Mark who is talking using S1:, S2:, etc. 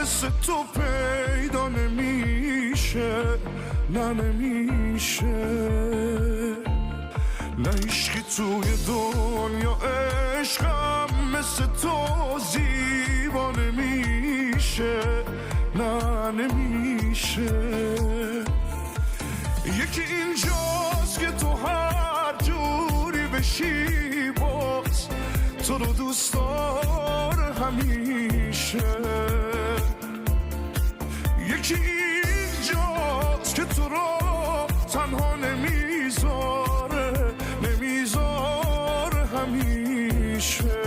S1: مثل تو پیدا نمیشه، نه نمیشه. نه عشقی توی دنیا عشقم مثل تو زیبا نمیشه، نه نمیشه. یکی اینجاست که تو هر جوری بشی باز تو رو دوست داره همیشه. یکی اینجاست که تو رو تنها نمیذاره همیشه.